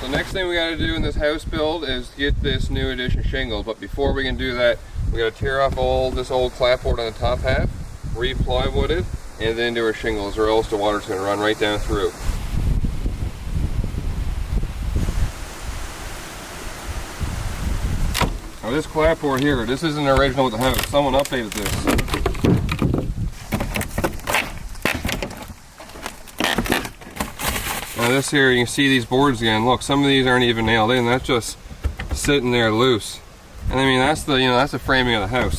So next thing we got to do in this house build is get this new edition shingles. But before we can do that, we got to tear off this old clapboard on the top half, re-plywood it, and then do our shingles, or else the water's going to run right down through. Now this clapboard here, this isn't original with the house. Someone updated this. Now this here, you can see these boards again. Look, some of these aren't even nailed in. That's just sitting there loose. And I mean, that's the that's the framing of the house.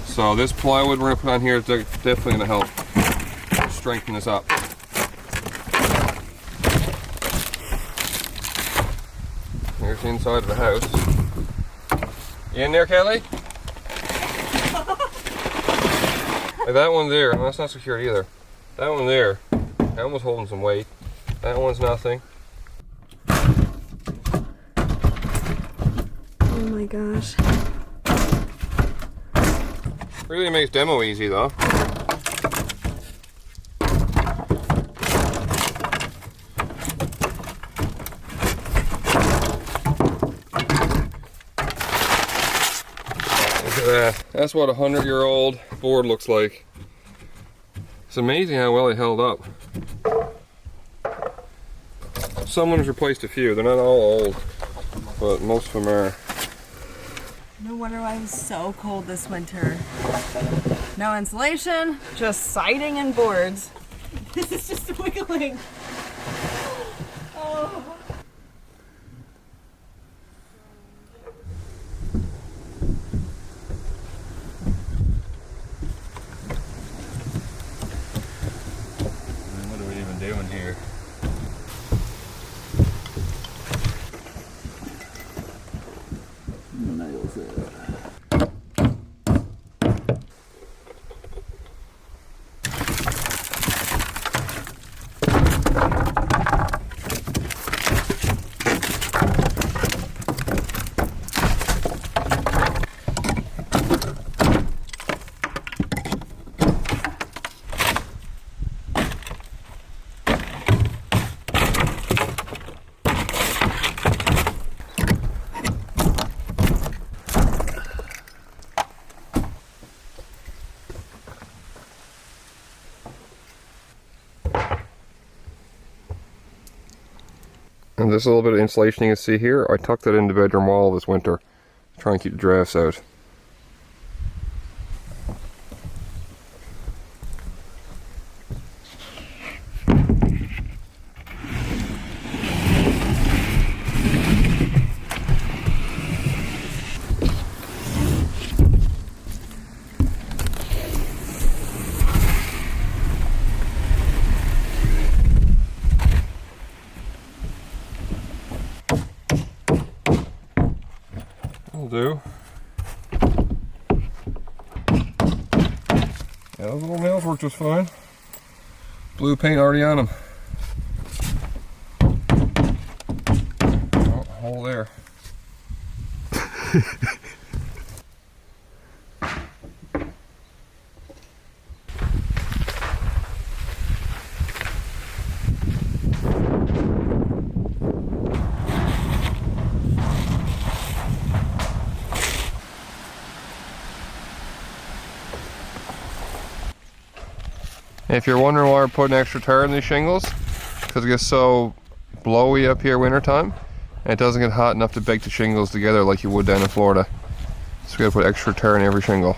So this plywood we're gonna put on here is definitely gonna help strengthen this up. Here's the inside of the house. You in there, Kelly? Like that one there, well, that's not secured either. That one there, that one was holding some weight. That one's nothing. Oh my gosh. Really makes demo easy though. Look at that. That's what a 100-year-old board looks like. It's amazing how well it held up. Someone's replaced a few. They're not all old, but most of them are. No wonder why it was so cold this winter. No insulation, just siding and boards. This is just wiggling. Oh. What are we even doing here? And this little bit of insulation you can see here, I tucked it in the bedroom wall this winter to try and keep the drafts out. Do. Yeah, those little nails work just fine. Blue paint already on them. Oh, hole there. If you're wondering why we're putting extra tar in these shingles, because it gets so blowy up here wintertime, and it doesn't get hot enough to bake the shingles together like you would down in Florida. So we gotta put extra tar in every shingle.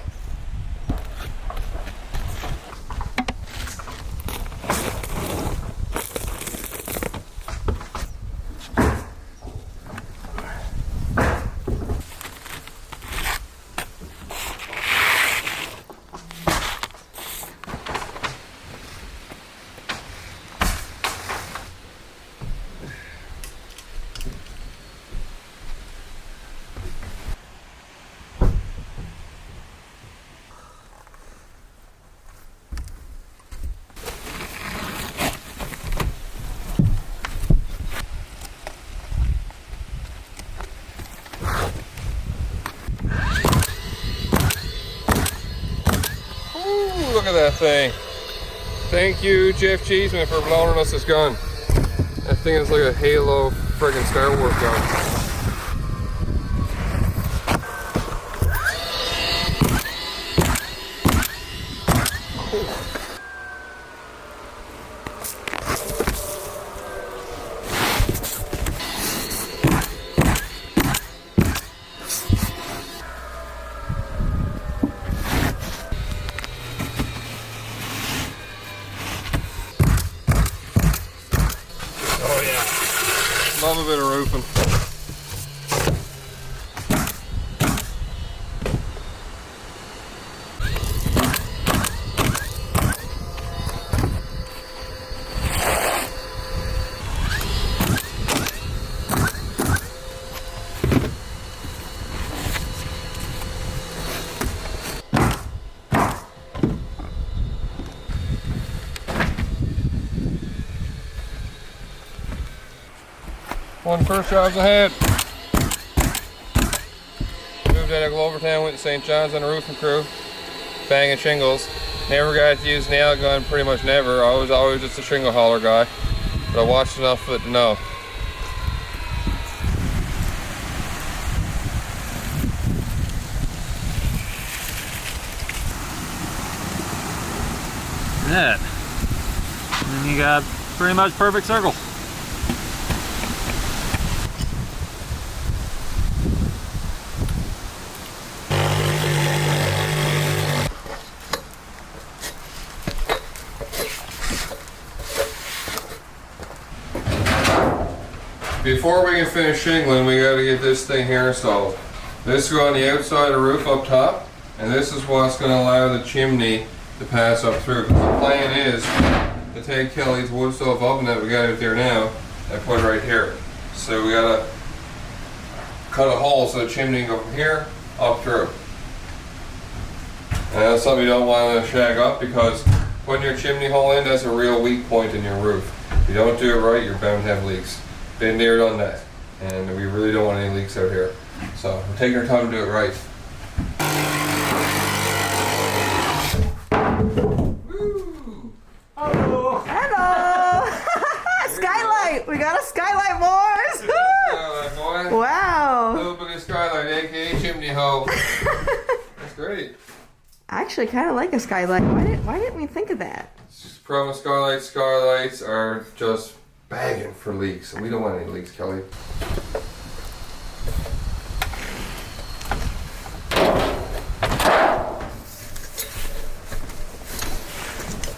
Look at that thing. Thank you, Jeff Cheeseman, for loaning us this gun. That thing is like a halo friggin' start work going. Love a bit of roofing. One first job's ahead. Moved out of Glovertown, went to St. John's on a roofing crew, banging shingles. Never got to use nail gun, pretty much never. I was always just a shingle hauler guy. But I watched enough of it to know. That. And you got pretty much perfect circle. Before we can finish shingling, we got to get this thing here installed. This is on the outside of the roof up top, and this is what's going to allow the chimney to pass up through. The plan is to take Kelly's wood stove oven that we got out there now and put it right here. So we got to cut a hole so the chimney can go from here up through. And that's something you don't want to shag up, because putting your chimney hole in, that's a real weak point in your roof. If you don't do it right, you're bound to have leaks. Been there, done that, and we really don't want any leaks out here. So we're taking our time to do it right. Woo! Hello! Skylight! We got a skylight, boys! Skylight, boy. Wow! Little bit of skylight, aka chimney hole. That's great. I actually kind of like a skylight. Why didn't we think of that? Problem with skylights are just bagging for leaks, and we don't want any leaks, Kelly.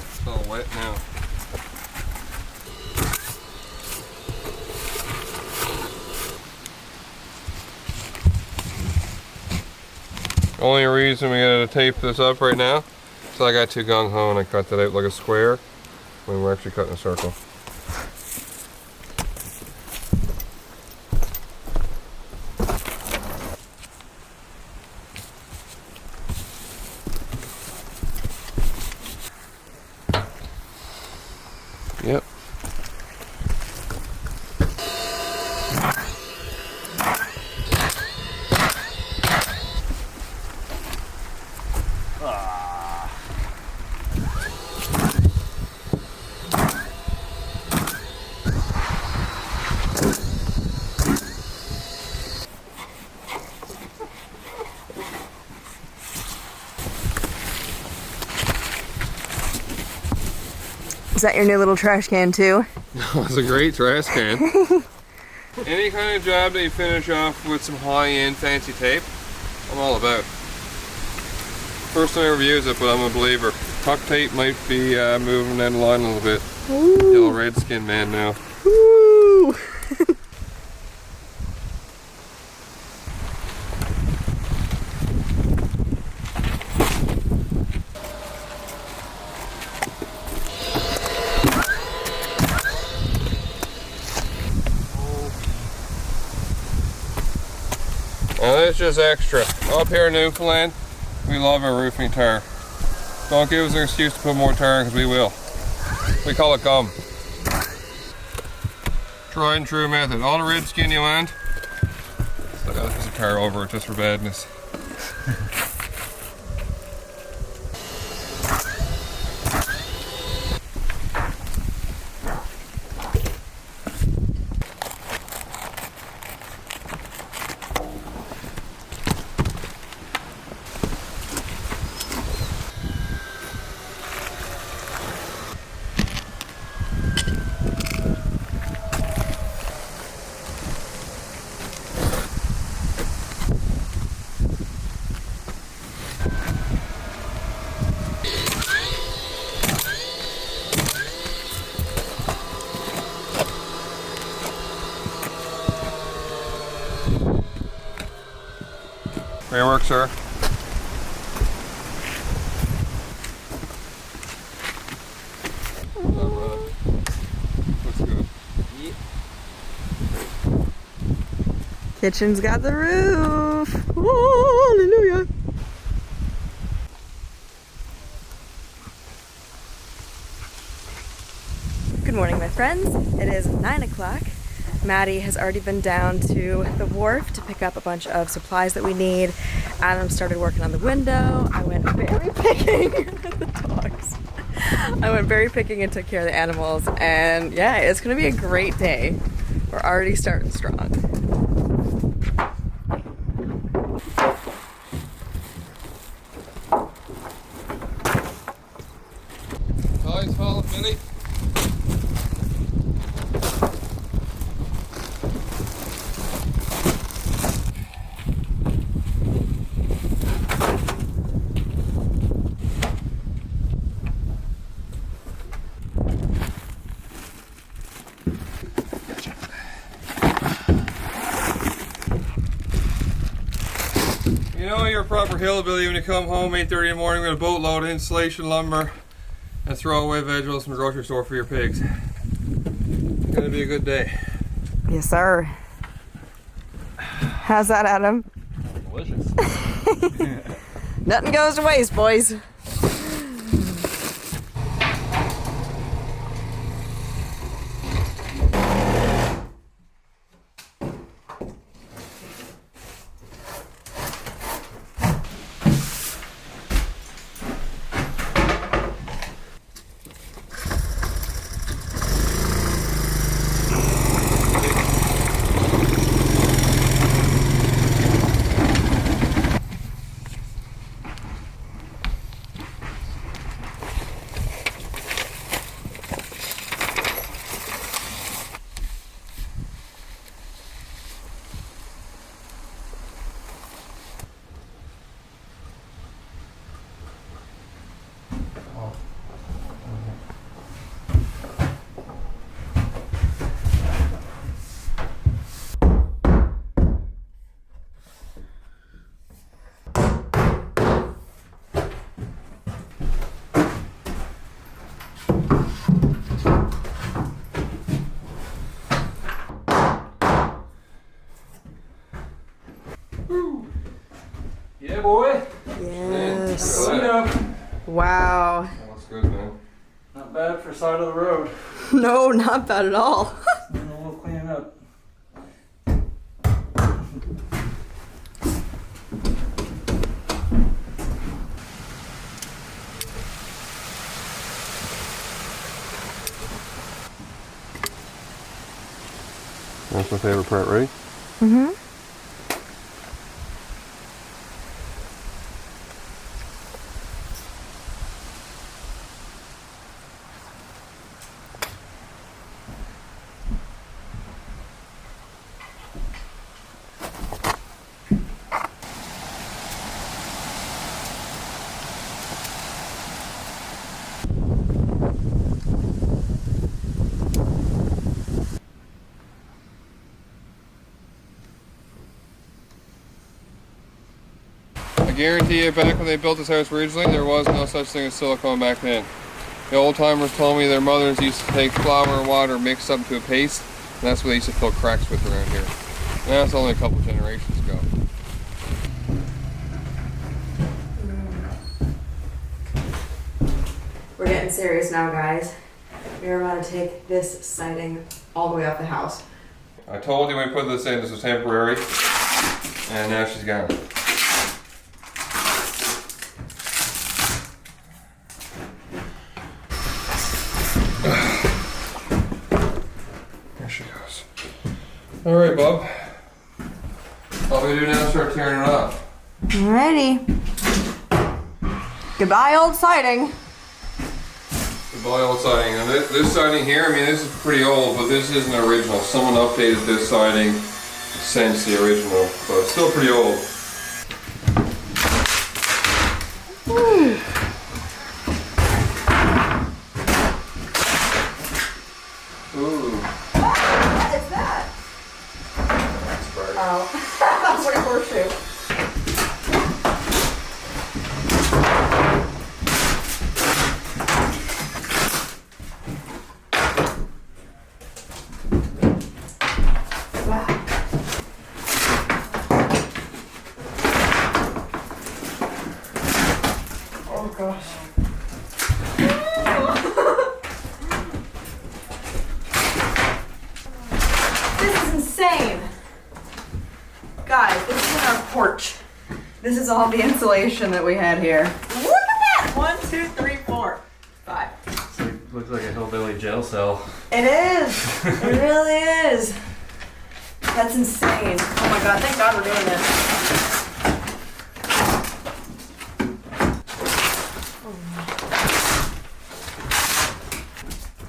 It's all wet now. Only reason we gotta tape this up right now is I got too gung ho and I cut that out like a square when we're actually cutting a circle. Yep. Is that your new little trash can too? It's a great trash can. Any kind of job that you finish off with some high-end fancy tape, I'm all about. First time I ever use it, but I'm a believer. Tuck tape might be moving down the line a little bit. Ooh. Yellow redskin man now. Woo! Now that's just extra. Up here in Newfoundland, we love our roofing tar. Don't give us an excuse to put more tar in, because we will. We call it gum. Tried and true method. All the red skin you want. I got a piece of tar over it just for badness. Great work, sir. Looks good. Kitchen's got the roof. Oh, hallelujah. Good morning, my friends. It is 9 o'clock. Maddie has already been down to the wharf to pick up a bunch of supplies that we need. Adam started working on the window. I went berry picking the dogs. I went berry picking and took care of the animals. And yeah, it's gonna be a great day. We're already starting strong. Nice follow, Billy. You know you're a proper hillbilly when you come home 8:30 in the morning with a boatload of insulation lumber and throw away vegetables from the grocery store for your pigs. It's gonna be a good day. Yes, sir. How's that, Adam? Delicious. Nothing goes to waste, boys. Yeah, boy. Yes. Clean up. Wow. That looks good, man. Not bad for side of the road. No, not bad at all. Need a little cleaning up. That's my favorite part, right? Mm-hmm. I guarantee you, back when they built this house originally, there was no such thing as silicone back then. The old timers told me their mothers used to take flour and water, mix up into a paste, and that's what they used to fill cracks with around here. And that's only a couple generations ago. We're getting serious now, guys. We're about to take this siding all the way up the house. I told you when we put this in, this was temporary, and now she's gone. There she goes. All right, Bob. All we do now is start tearing it off. Alrighty. Goodbye, old siding. Goodbye, old siding. And this siding here, I mean, this is pretty old, but this isn't original. Someone updated this siding since the original, but it's still pretty old. Ooh. Ooh. What is that? That's bird. Oh, that's like a horseshoe. gosh. This is insane. Guys, this is in our porch. This is all the insulation that we had here. Look at that! 1, 2, 3, 4, 5. Looks like a hillbilly jail cell. It is. It really is. That's insane. Oh my god, thank God we're doing this.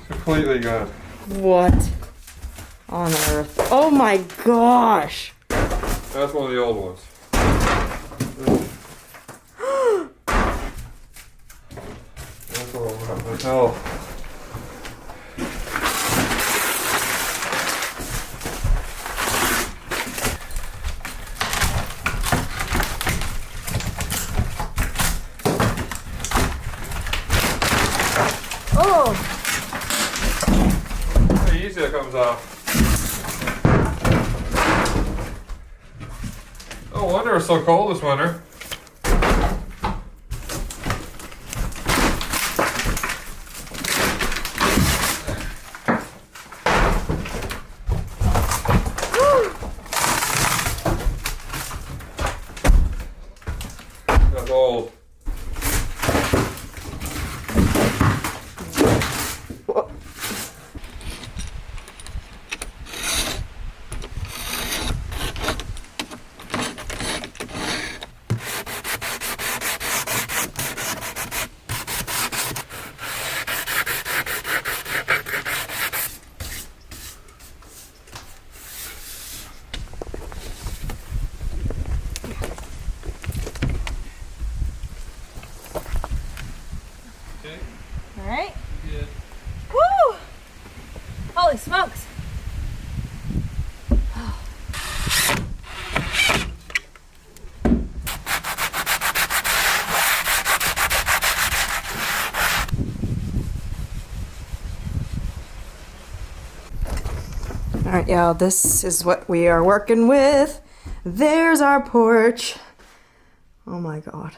Completely gone. What on earth? Oh my gosh. That's one of the old ones. That's all right. That's all. Oh. Pretty easy that comes off. No wonder it's so cold this winter. That's old. All right. Woo! Holy smokes. All right, y'all, this is what we are working with. There's our porch. Oh my God.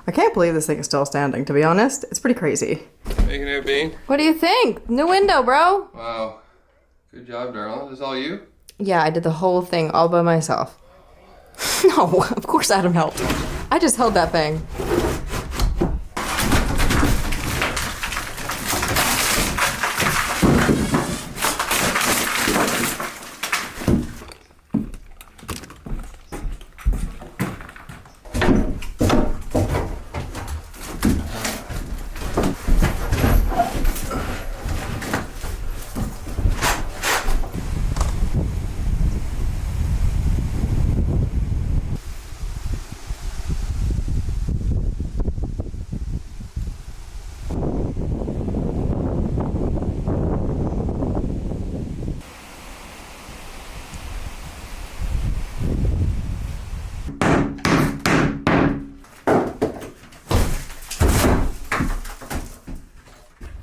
I can't believe this thing is still standing, to be honest. It's pretty crazy. Making it, Bean? What do you think? New window, bro. Wow. Good job, darling. Is this all you? Yeah, I did the whole thing all by myself. No, of course Adam helped. I just held that thing.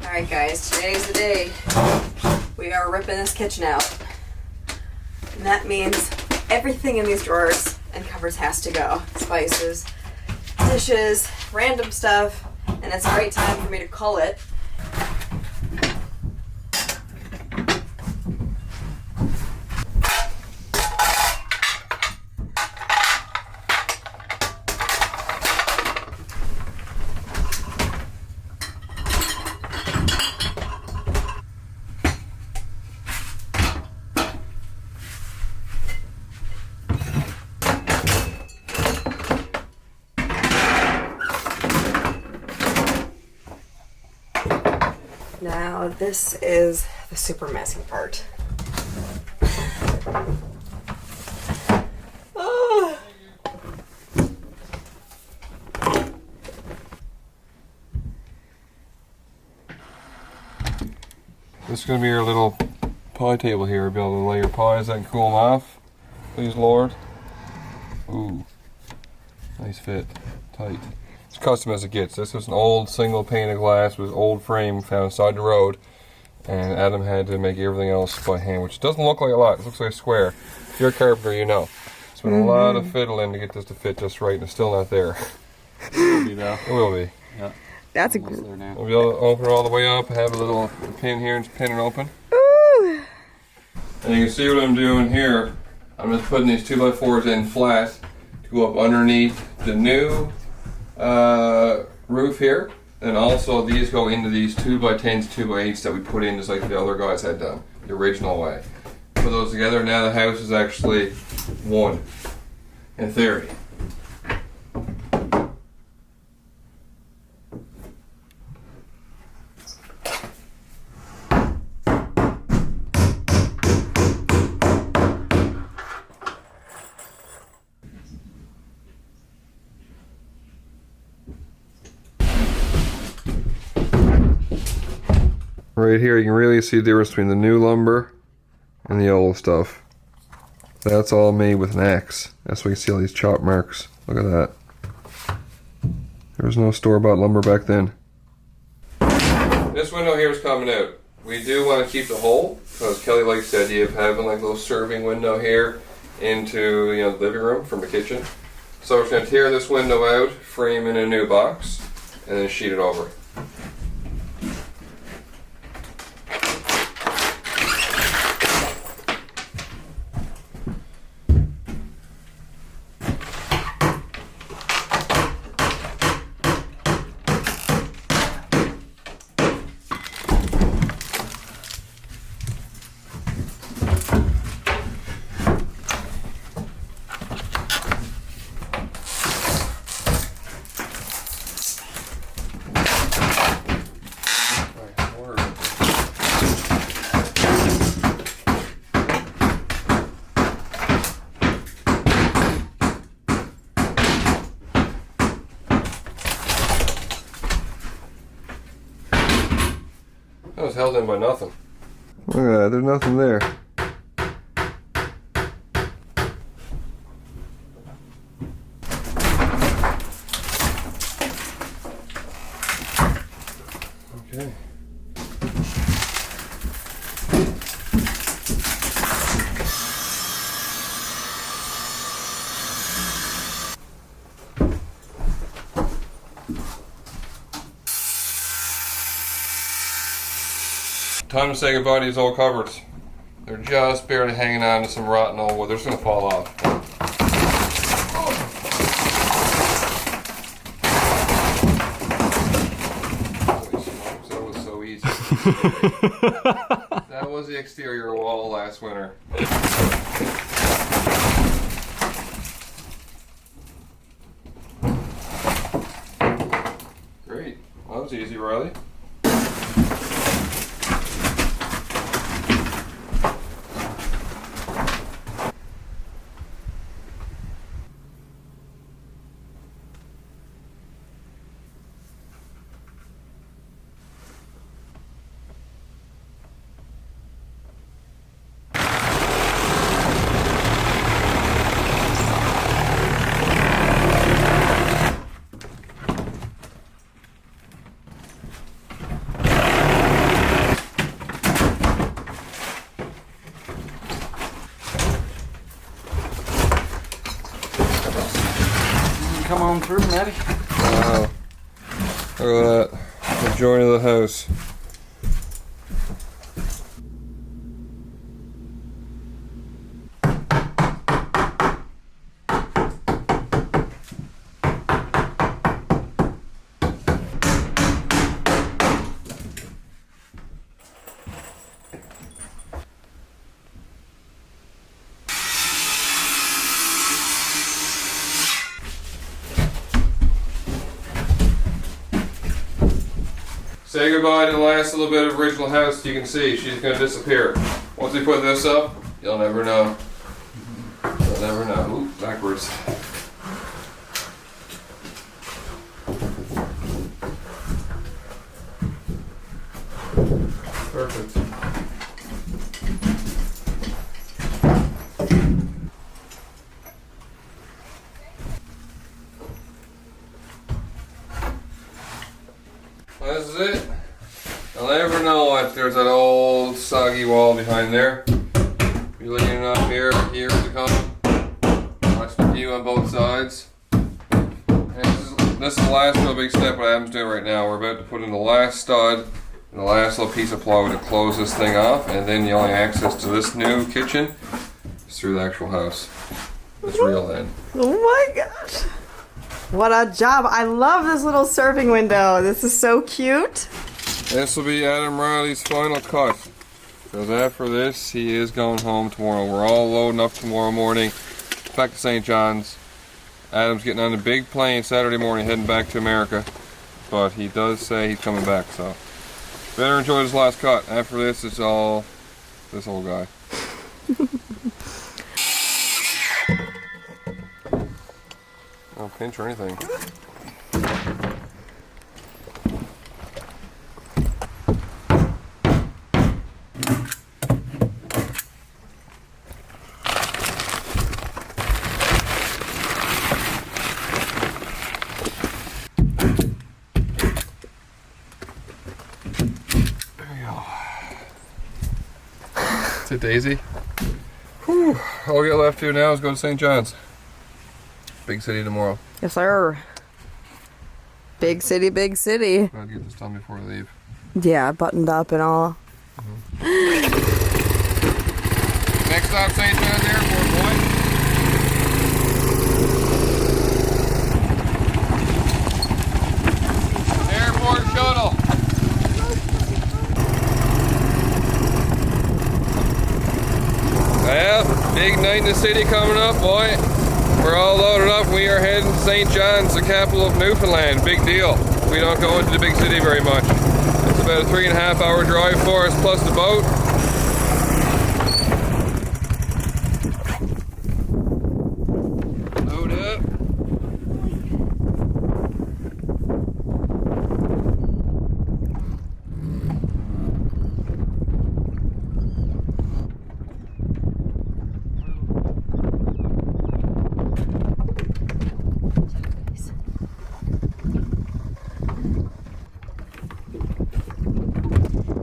Alright guys, today's the day. We are ripping this kitchen out. And that means everything in these drawers and cupboards has to go. Spices, dishes, random stuff, and it's a great time for me to cull it. Now this is the super messy part. Oh. This is going to be your little pie table here. Be able to lay your pies and cool them off. Please, Lord. Ooh. Nice fit. Tight. It's custom as it gets. This was an old single pane of glass with old frame found inside the road. And Adam had to make everything else by hand, which doesn't look like a lot. It looks like a square. If you're a carpenter, you know. It's been a lot of fiddling to get this to fit just right, and it's still not there. Will be though. It will be. Yeah. That's a Almost there now. We'll be able to open it all the way up, have a little pin here and just pin it open. Ooh. And you can see what I'm doing here. I'm just putting these 2x4s in flat to go up underneath the new roof here. And also these go into these 2x10s, 2x8s that we put in just like the other guys had done, the original way. Put those together, now the house is actually one, in theory. Right here you can really see the difference between the new lumber and the old stuff. That's all made with an axe. That's why you see all these chop marks. Look at that. There was no store-bought lumber back then. This window here is coming out. We do want to keep the hole because Kelly likes the idea of having like a little serving window here into the living room from the kitchen. So we're just going to tear this window out, frame in a new box, and then sheet it over. That was held in by nothing. Look at that, there's nothing there. Okay. Time to say goodbye to these old cupboards. They're just barely hanging on to some rotten old wood. They're just going to fall off. Holy smokes, that was so easy. That was the exterior wall last winter. Great. Well, that was easy, Riley. Come on through, Maddie. Wow. Look at that. The joint of the house. Say goodbye to the last little bit of original house. You can see she's going to disappear. Once we put this up, you'll never know. You'll never know. Ooh, backwards. Perfect. This is it. You'll never know if there's that old soggy wall behind there. You're looking up here, years to come. Watch the view on both sides. And this is this is the last real big step what Adam's doing right now. We're about to put in the last stud and the last little piece of plywood to close this thing off, and then the only access to this new kitchen is through the actual house. This real end. Oh my gosh. What a job. I love this little serving window. This is so cute. This will be Adam Riley's final cut. Because after this, he is going home tomorrow. We're all loading up tomorrow morning. Back to St. John's. Adam's getting on a big plane Saturday morning heading back to America. But he does say he's coming back, so better enjoy this last cut. After this, it's all this old guy. No pinch or anything. It's a daisy. Whew. All we got left to do now is go to St. John's. Big city tomorrow. Yes, sir. Big city, big city. Gotta get this done before we leave. Yeah, buttoned up and all. Next stop, St. John's Airport, boy. Airport shuttle. Well, big night in the city coming up, boy. We're all loaded up. We are heading to St. John's, the capital of Newfoundland. Big deal. We don't go into the big city very much. It's about a 3.5 hour drive for us, plus the boat. Load up.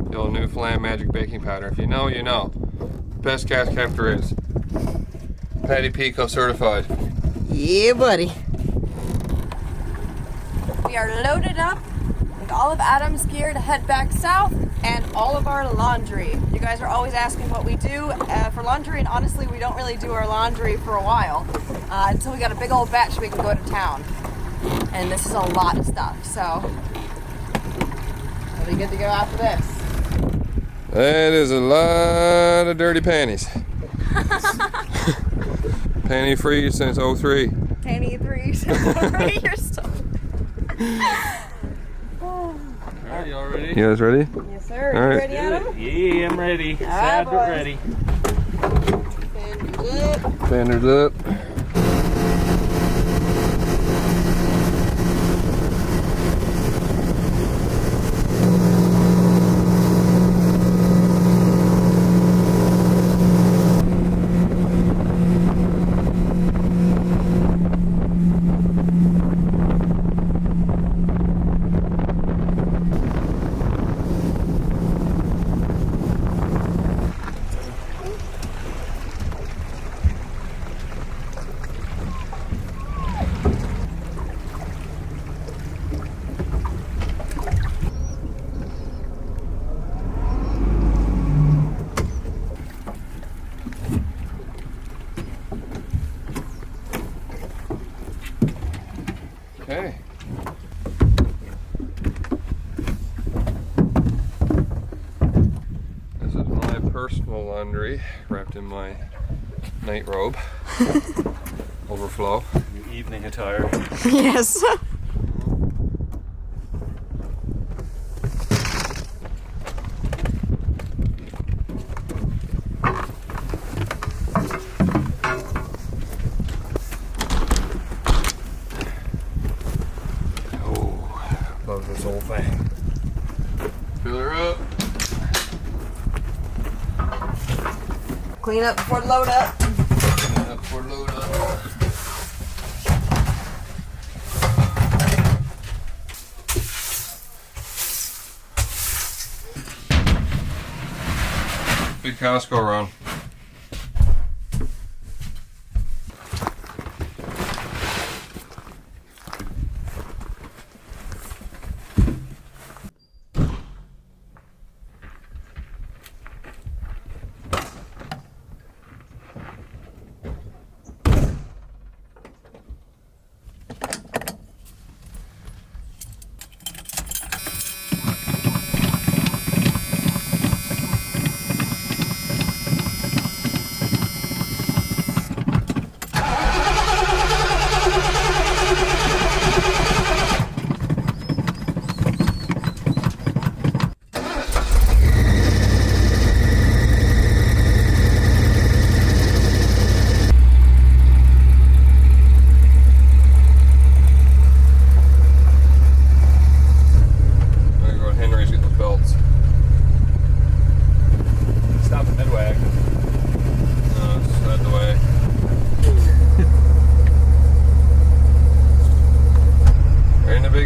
The old Newfoundland magic baking powder. If you know, you know. Best cash cap there is. Patty Pico certified. Yeah, buddy. We are loaded up with all of Adam's gear to head back south and all of our laundry. You guys are always asking what we do for laundry, and honestly, we don't really do our laundry for a while until we got a big old batch we can go to town. And this is a lot of stuff, so we'll be good to go after this. That is a lot of dirty panties. Panty free since 03. Panty 3, you're still. Alright, y'all ready? You guys ready? Yes, sir. All You right. ready, Adam? Yeah, I'm ready. right, Sad but boys. ready. Fenders up. Okay. This is my personal laundry wrapped in my night robe. Overflow. Your evening attire. Yes. Love this whole thing. Fill her up. Clean up before load up. Pour load up. Big Costco run.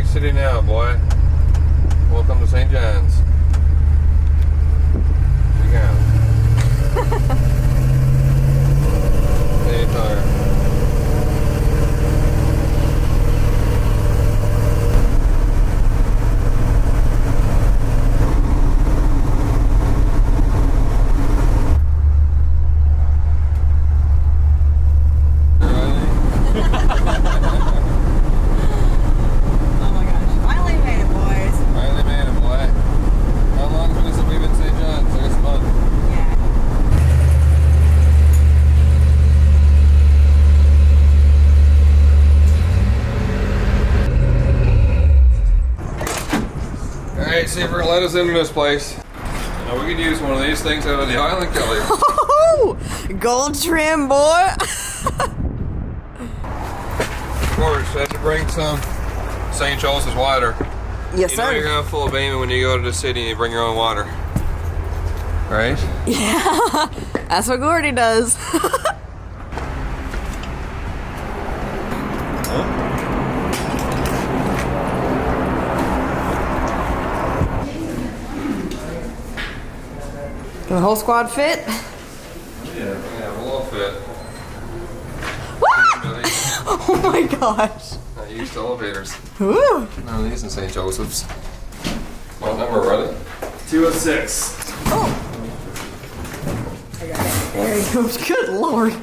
city now, boy. Welcome to St. John's. Here we go. Hey, tire. Alright, see if we're gonna let us into this place. Now we could use one of these things out of the island, Kelly. Oh, gold trim, boy. Of course, I have to bring some St. Joseph's water. Yes, you know sir. you're gonna have full payment when you go to the city and you bring your own water. Right? Yeah, that's what Gordy does. Can the whole squad fit? Yeah, we'll all fit. Oh my gosh. Not used to elevators. Woo. None of these in St. Joseph's. What number, ready? 206. Oh. I got it. There he goes. Good lord.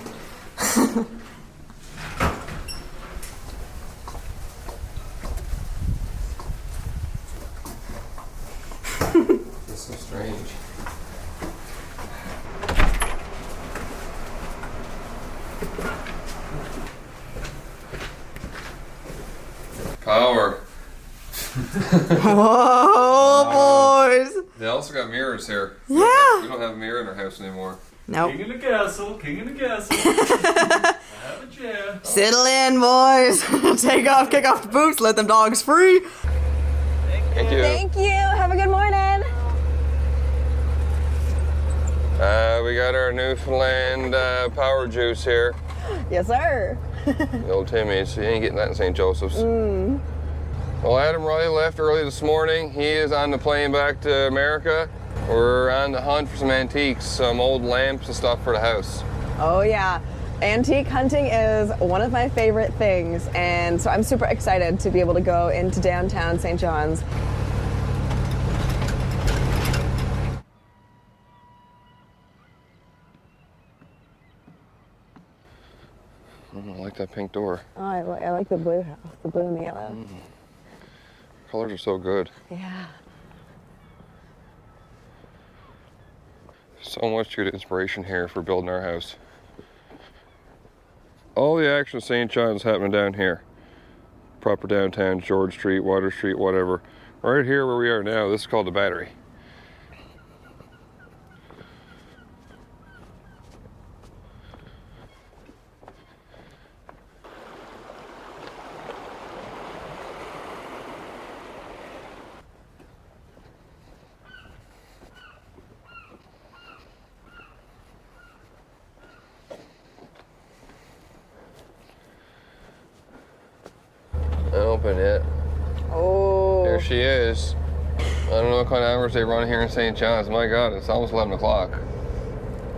That's so strange. Power. Whoa, boys. They also got mirrors here. Yeah. We don't have a mirror in our house anymore. Nope. King of the castle, king of the castle. I have a chair. Settle in, boys. Take off, kick off the boots, let them dogs free. Thank you. Thank you. Have a good morning. We got our Newfoundland power juice here. Yes, sir. The old Timmy's. You ain't getting that in St. Joseph's. Well, Adam Riley left early this morning. He is on the plane back to America. We're on the hunt for some antiques, some old lamps and stuff for the house. Oh, yeah. Antique hunting is one of my favorite things, and so I'm super excited to be able to go into downtown St. John's. I like that pink door. Oh, I like the blue house, the blue and the yellow. Colors are so good. Yeah. So much good inspiration here for building our house. All the action of St. John's happening down here. Proper downtown, George Street, Water Street, whatever. Right here where we are now, this is called the Battery. Open it. Oh. There she is. I don't know what kind of hours they run here in St. John's. My God, it's almost 11 o'clock.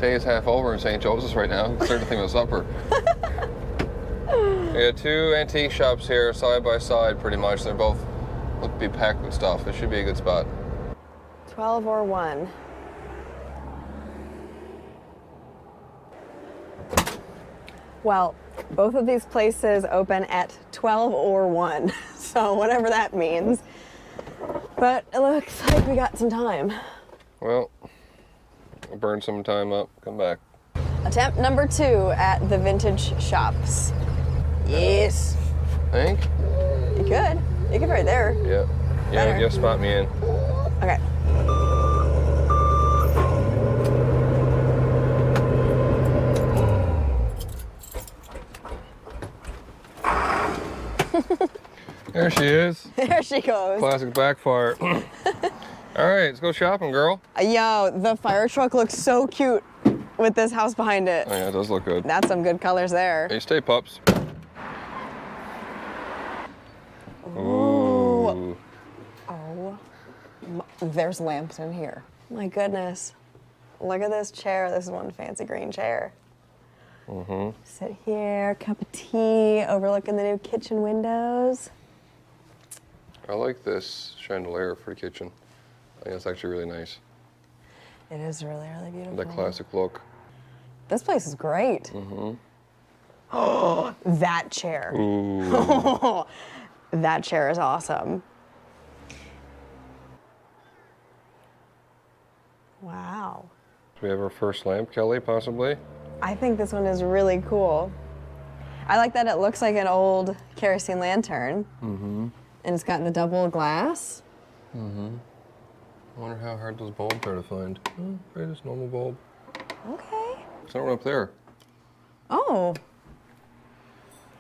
Day is half over in St. Joseph's right now. I'm starting to think of supper. We got two antique shops here, side by side, pretty much. They're both look to be packed with stuff. It should be a good spot. 12 or 1. Well, both of these places open at 12 or 1, so whatever that means. But it looks like we got some time. Well, we'll burn some time up, come back. Attempt number 2 at the vintage shops. Yes. Think? You could. You could right there. Yeah. Yeah, Better. yeah, spot me in. Okay. There she is. There she goes. Classic backfire. All right, let's go shopping, girl. Yo, the fire truck looks so cute with this house behind it. Oh yeah, it does look good. That's some good colors there. Hey, stay pups. Ooh, There's lamps in here. My goodness. Look at this chair. This is one fancy green chair. Sit here, cup of tea, overlooking the new kitchen windows. I like this chandelier for the kitchen. I think it's actually really nice. It is really, really beautiful. That classic look. This place is great. Oh, that chair. Ooh. That chair is awesome. Wow. Do we have our first lamp, Kelly, possibly? I think this one is really cool. I like that it looks like an old kerosene lantern. And it's got the double glass. I wonder how hard those bulbs are to find. Oh, right, just normal bulb. Okay. There's not one up there. Oh.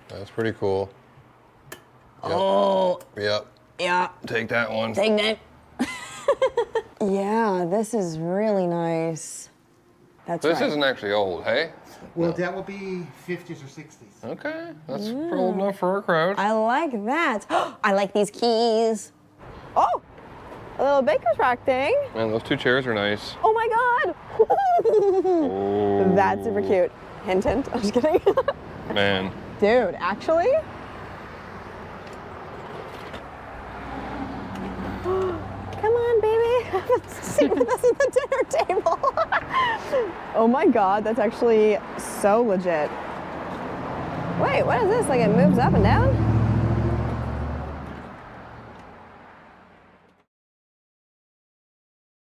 That's pretty cool. Yep. Oh. Yep. Yeah. Take that one. Take that. Yeah, this is really nice. That's This right. isn't actually old, hey? Well, that will be 50s or 60s. Okay, that's old enough for our crowd. I like that. I like these keys. Oh, a little baker's rack thing. Man, those two chairs are nice. Oh my God. Oh. That's super cute. Hint, hint. I'm just kidding. Man. Dude, actually? Come on, baby. Sit with us at the dinner table. Oh my God, that's actually so legit. Wait, what is this? Like it moves up and down?